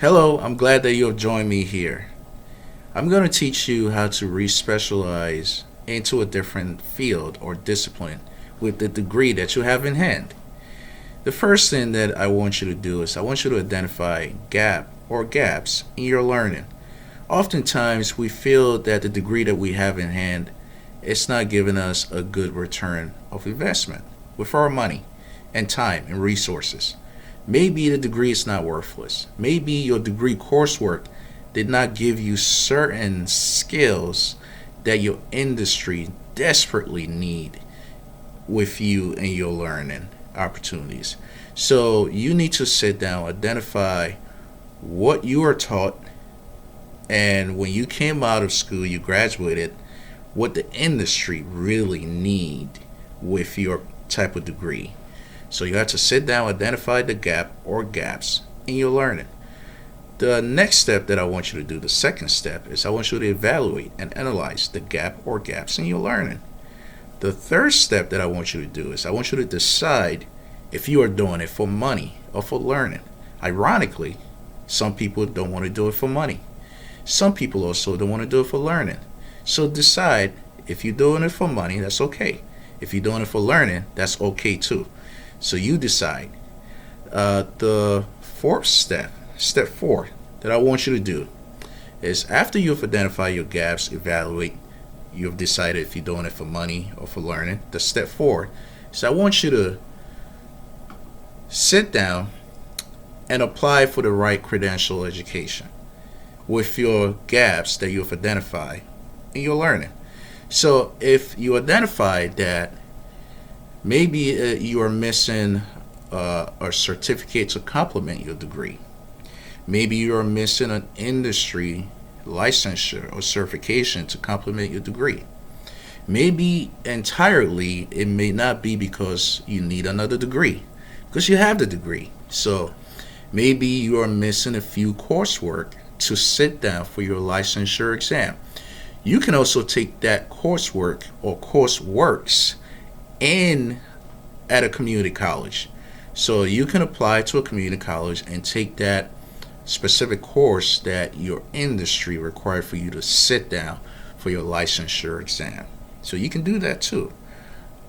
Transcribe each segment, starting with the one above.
Hello, I'm glad that you have joined me here. I'm going to teach you how to re-specialize into a different field or discipline with the degree that you have in hand. The first thing that I want you to do is I want you to identify gap or gaps in your learning. Oftentimes, we feel that the degree that we have in hand is not giving us a good return of investment with our money and time and resources. Maybe the degree is not worthless. Maybe your degree coursework did not give you certain skills that your industry desperately need with you and your learning opportunities. So you need to sit down, identify what you are taught, and when you came out of school, you graduated, what the industry really need with your type of degree. So you have to sit down, identify the gap or gaps in your learning. The next step that I want you to do, the second step, is I want you to evaluate and analyze the gap or gaps in your learning. The third step that I want you to do is I want you to decide if you are doing it for money or for learning. Ironically, some people don't want to do it for money. Some people also don't want to do it for learning. So decide if you're doing it for money, that's okay. If you're doing it for learning, that's okay too. So you decide. The fourth step, step four, that I want you to do is after you've identified your gaps, evaluate, you've decided if you're doing it for money or for learning. The step four is I want you to sit down and apply for the right credential education with your gaps that you've identified in your learning. So if you identify that maybe you are missing a certificate to complement your degree. Maybe you are missing an industry licensure or certification to complement your degree. Maybe entirely it may not be because you need another degree, because you have the degree. So maybe you are missing a few coursework to sit down for your licensure exam. You can also take that coursework or courseworks in at a community college. So you can apply to a community college and take that specific course that your industry required for you to sit down for your licensure exam. So you can do that too.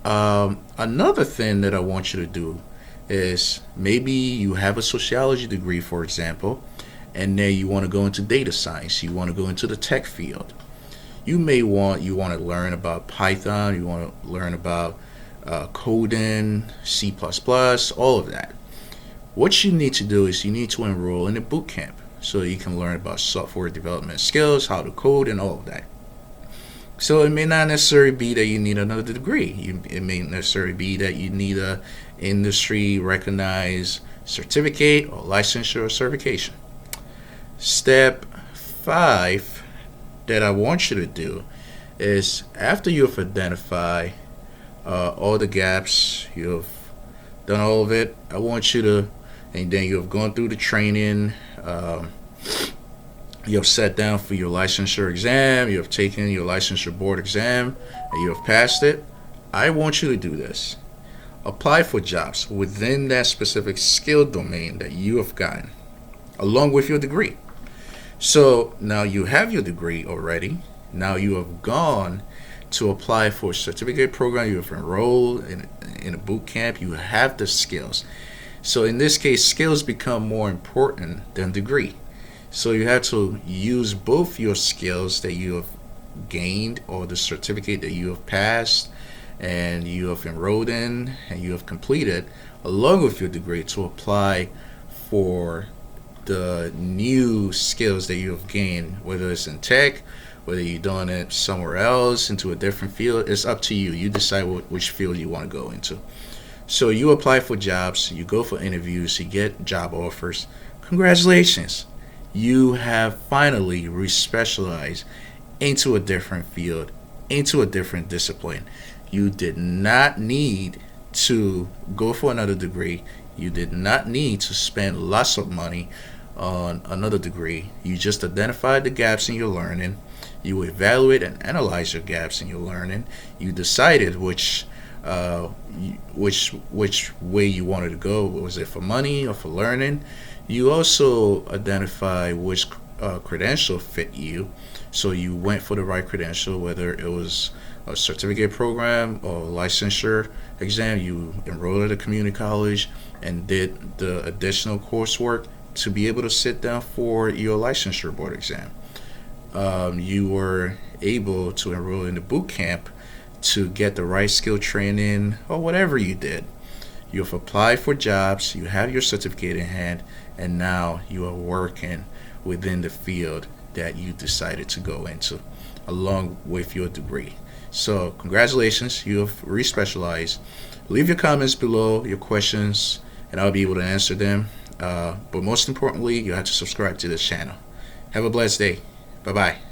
Another thing that I want you to do is maybe you have a sociology degree, for example, and then you want to go into data science. You want to go into the tech field. You want to learn about Python. You want to learn about coding, C++, all of that. What you need to do is you need to enroll in a boot camp so you can learn about software development skills, how to code, and all of that. So it may not necessarily be that you need another degree. It may necessarily be that you need a industry recognized certificate or licensure or certification. Step 5 that I want you to do is after you've identified all the gaps, you've done all of it, I want you to, and then you have gone through the training, you have sat down for your licensure exam, you have taken your licensure board exam, and you have passed it. I want you to do this. Apply for jobs within that specific skill domain that you have gotten, along with your degree. So now you have your degree already. Now you have gone to apply for a certificate program. You have enrolled in a boot camp. You have the skills. So in this case, skills become more important than degree. So you have to use both your skills that you have gained or the certificate that you have passed and you have enrolled in and you have completed along with your degree to apply for the new skills that you have gained, whether it's in tech, whether you're doing it somewhere else into a different field. It's up to you. You decide which field you want to go into. So you apply for jobs, you go for interviews, you get job offers. Congratulations. You have finally respecialized into a different field, into a different discipline. You did not need to go for another degree. You did not need to spend lots of money on another degree. You just identified the gaps in your learning. You evaluate and analyze your gaps in your learning. You decided which way you wanted to go. Was it for money or for learning? You also identify which credential fit you. So you went for the right credential, whether it was a certificate program or licensure exam. You enrolled at a community college and did the additional coursework to be able to sit down for your licensure board exam. You were able to enroll in the boot camp to get the right skill training or whatever you did. You've applied for jobs, you have your certificate in hand, and now you are working within the field that you decided to go into along with your degree. So, congratulations, you have respecialized. Leave your comments below, your questions, and I'll be able to answer them. But most importantly, you have to subscribe to this channel. Have a blessed day. Bye bye.